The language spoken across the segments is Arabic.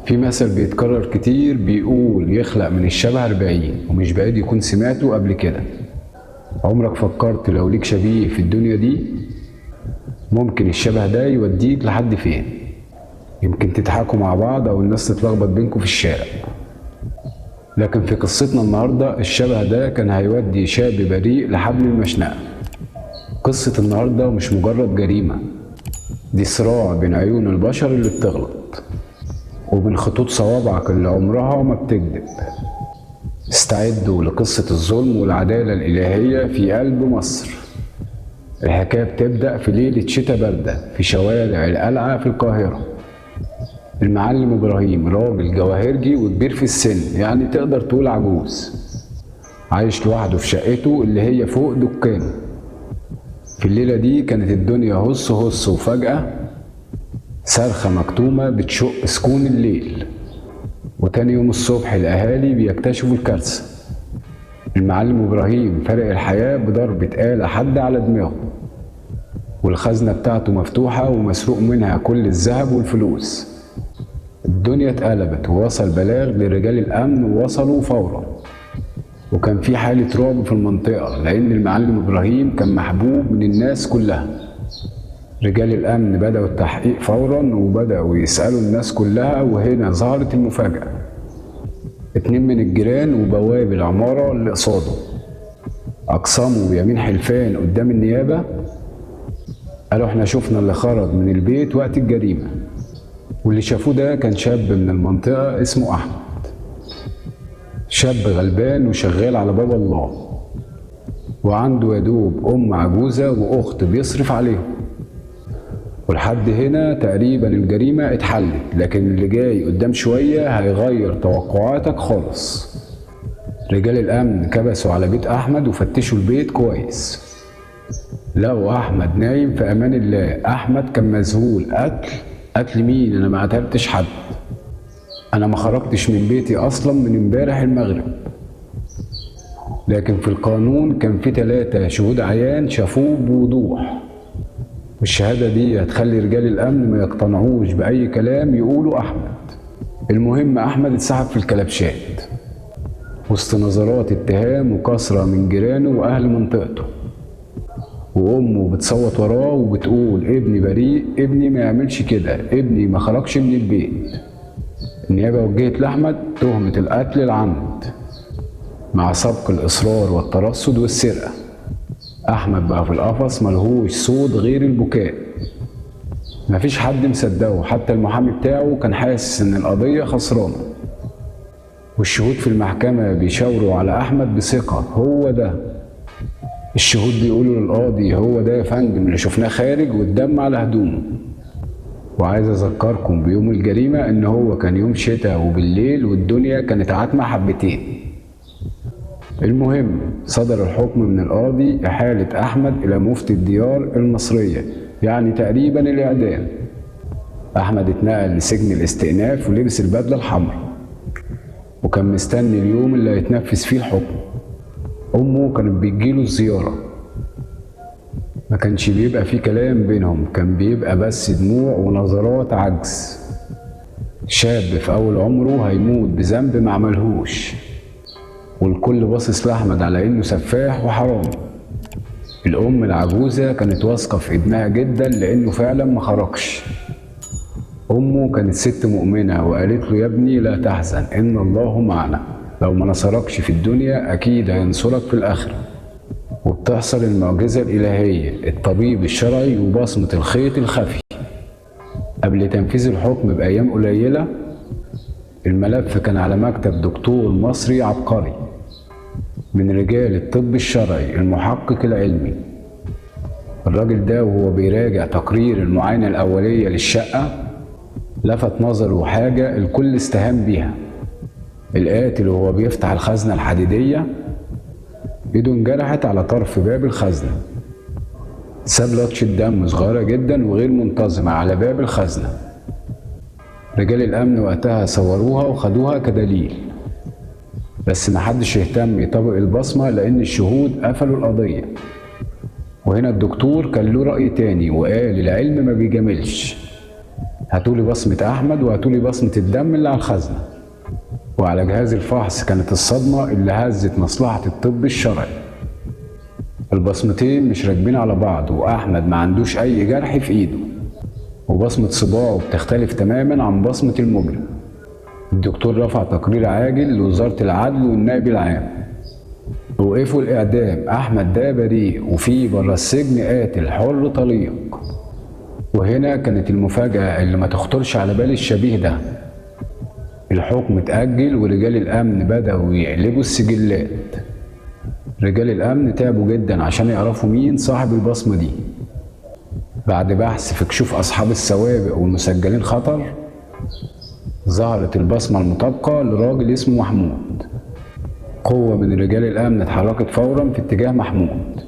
في مثل بيتكرر كتير بيقول يخلق من الشبه 40، ومش بعيد يكون سمعته قبل كده. عمرك فكرت لو ليك شبيه في الدنيا دي ممكن الشبه ده يوديك لحد فين؟ يمكن تضحكوا مع بعض او الناس تتلخبط بينكم في الشارع. لكن في قصتنا النهارده الشبه ده كان هيودي شاب بريء لحبل المشنقة. قصة النهارده مش مجرد جريمة، دي صراع بين عيون البشر اللي بتغلط وبين خطوط صوابعك اللي عمرها ما بتكذب. استعدوا لقصة الظلم والعدالة الإلهية في قلب مصر. الحكاية بتبدأ في ليلة شتاء باردة في شوارع القلعة في القاهرة. المعلم إبراهيم راجل جواهرجي وكبير في السن، يعني تقدر تقول عجوز، عايش لوحده في شقته اللي هي فوق دكانه. في الليلة دي كانت الدنيا هص هص، وفجأة صرخة مكتومة بتشق سكون الليل. وتاني يوم الصبح الأهالي بيكتشفوا الكارثة. المعلم إبراهيم فارق الحياة بضربة آلة حادة على دماغه، والخزنة بتاعته مفتوحة ومسروق منها كل الذهب والفلوس. الدنيا اتقلبت ووصل بلاغ لرجال الأمن ووصلوا فورا، وكان في حالة رعب في المنطقة لأن المعلم إبراهيم كان محبوب من الناس كلها. رجال الأمن بدأوا التحقيق فورا وبدأوا يسألوا الناس كلها، وهنا ظهرت المفاجأة. 2 من الجيران وبواب العمارة اللي قصاده أقسموا بيمين حلفان قدام النيابة، قالوا احنا شفنا اللي خرج من البيت وقت الجريمة، واللي شافوه ده كان شاب من المنطقة اسمه أحمد، شاب غلبان وشغال على باب الله، وعنده يدوب أم عجوزة وأخت بيصرف عليهم. ولحد هنا تقريبا الجريمة اتحلت، لكن اللي جاي قدام شوية هيغير توقعاتك خالص. رجال الأمن كبسوا على بيت أحمد وفتشوا البيت كويس، لقوا أحمد نايم في أمان الله. أحمد كان مذهول. قتل مين؟ أنا ما قتلتش حد، أنا ما خرجتش من بيتي أصلا من امبارح المغرب. لكن في القانون كان في 3 شهود عيان شافوه بوضوح، والشهادة دي هتخلي رجال الأمن ما يقتنعوش بأي كلام يقوله أحمد. المهم أحمد اتسحب في الكلبشات وسط نظرات اتهام وكسرة من جيرانه وأهل منطقته، وأمه بتصوت وراه وبتقول ابني بريء، ابني ما يعملش كده، ابني ما خرجش من البيت. النيابة وجهت لأحمد تهمة القتل العمد مع سبق الإصرار والترصد والسرقة. أحمد بقى في القفص ملهوش صوت غير البكاء. مفيش حد مصدقه، حتى المحامي بتاعه كان حاسس إن القضية خسرانة. والشهود في المحكمة بيشاوروا على أحمد بثقة، هو ده. الشهود بيقولوا للقاضي هو ده يا فندم اللي شفناه خارج والدم على هدومه. وعايز أذكركم بيوم الجريمة إن هو كان يوم شتاء وبالليل والدنيا كانت عاتمة حبتين. المهم صدر الحكم من القاضي إحالة أحمد إلى مفتي الديار المصرية، يعني تقريبا الإعدام. أحمد اتنقل لسجن الاستئناف ولبس البدلة الحمراء، وكان مستني اليوم اللي هيتنفذ فيه الحكم. أمه كانت بتجيله الزيارة، ما كانش بيبقى فيه كلام بينهم، كان بيبقى بس دموع ونظرات عجز. شاب في أول عمره هيموت بذنب ما عملهوش، والكل باصص لأحمد على إنه سفاح وحرامي. الأم العجوزة كانت واثقة في ابنها جدا لأنه فعلا ما خرجش. أمه كانت ست مؤمنة وقالت له يا ابني لا تحزن، إن الله معنا، لو ما نصركش في الدنيا أكيد هينصرك في الآخرة. وبتحصل المعجزة الإلهية، الطبيب الشرعي وبصمة الخيط الخفي. قبل تنفيذ الحكم بأيام قليلة الملف كان على مكتب دكتور مصري عبقري من رجال الطب الشرعي المحقق العلمي. الراجل ده وهو بيراجع تقرير المعاينة الأولية للشقة لفت نظره حاجة الكل استهان بيها. القاتل وهو بيفتح الخزنة الحديدية ايده انجرحت على طرف باب الخزنة، ساب لطشة دم صغيرة جدا وغير منتظمة على باب الخزنة. رجال الأمن وقتها صوروها وخدوها كدليل، بس محدش يهتم يطبق البصمة لأن الشهود قفلوا القضية. وهنا الدكتور كان له رأي تاني وقال العلم ما بيجاملش، هاتولي بصمة أحمد وهاتولي بصمة الدم اللي على الخزنة. وعلى جهاز الفحص كانت الصدمة اللي هزت مصلحة الطب الشرعي. البصمتين مش راكبين على بعض، وأحمد ما عندوش أي جرح في إيده، وبصمة صباعه بتختلف تماما عن بصمة المجرم. الدكتور رفع تقرير عاجل لوزارة العدل والنائب العام. وقفوا الإعدام، أحمد ده بريء وفي بره السجن قاتل حر طليق. وهنا كانت المفاجأة اللي ما تخطرش على بال الشبيه ده. الحكم اتأجل ورجال الأمن بدأوا يقلبوا السجلات. رجال الأمن تعبوا جدا عشان يعرفوا مين صاحب البصمة دي. بعد بحث في كشوف أصحاب السوابق والمسجلين خطر، ظهرت البصمة المطابقة لراجل اسمه محمود. قوة من رجال الأمن اتحركت فورا في اتجاه محمود،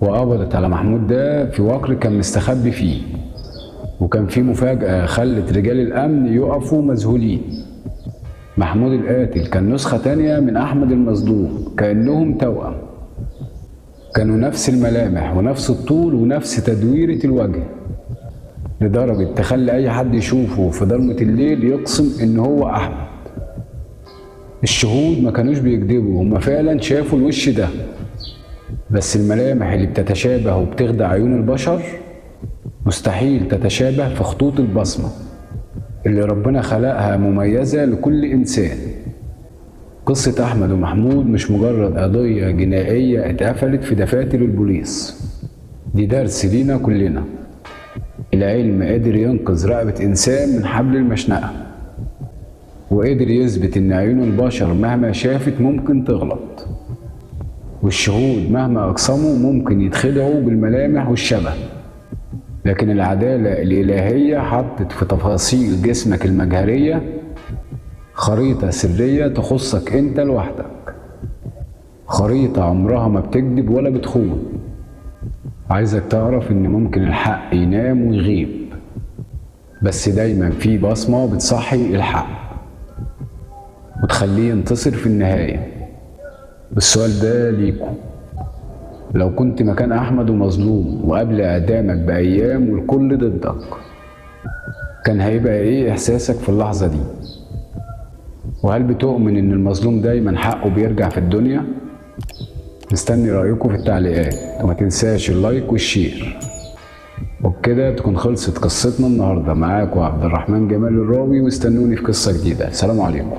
وقبضت على محمود ده في وقر كان مستخبي فيه. وكان في مفاجأة خلت رجال الأمن يقفوا مذهولين. محمود القاتل كان نسخة تانية من أحمد المظلوم، كأنهم توأم. كانوا نفس الملامح ونفس الطول ونفس تدويرة الوجه، لدرجة تخلي أي حد يشوفه في ضلمة الليل يقسم إن هو أحمد. الشهود ما كانوش بيكذبوا، هما فعلا شافوا الوش ده. بس الملامح اللي بتتشابه وبتخدع عيون البشر مستحيل تتشابه في خطوط البصمة اللي ربنا خلقها مميزة لكل إنسان. قصة أحمد ومحمود مش مجرد قضية جنائية اتقفلت في دفاتر البوليس، دي درس لينا كلنا. العلم قدر ينقذ رقبة إنسان من حبل المشنقة، وقدر يثبت إن عيون البشر مهما شافت ممكن تغلط، والشهود مهما أقسموا ممكن يتخدعوا بالملامح والشبه. لكن العدالة الإلهية حطت في تفاصيل جسمك المجهرية خريطة سرية تخصك أنت لوحدك، خريطة عمرها ما بتكذب ولا بتخون. عايزك تعرف إن ممكن الحق ينام ويغيب، بس دايما في بصمة بتصحي الحق وتخليه ينتصر في النهاية. السؤال ده ليكم، لو كنت مكان أحمد ومظلوم وقبل إعدامك بأيام والكل ضدك، كان هيبقى إيه إحساسك في اللحظة دي؟ وهل بتؤمن إن المظلوم دايما حقه بيرجع في الدنيا؟ مستني رأيكم في التعليقات، وما تنساش اللايك والشير. وبكده تكون خلصت قصتنا النهاردة. معاكم عبد الرحمن جمال الراوي، واستنوني في قصة جديدة. سلام عليكم.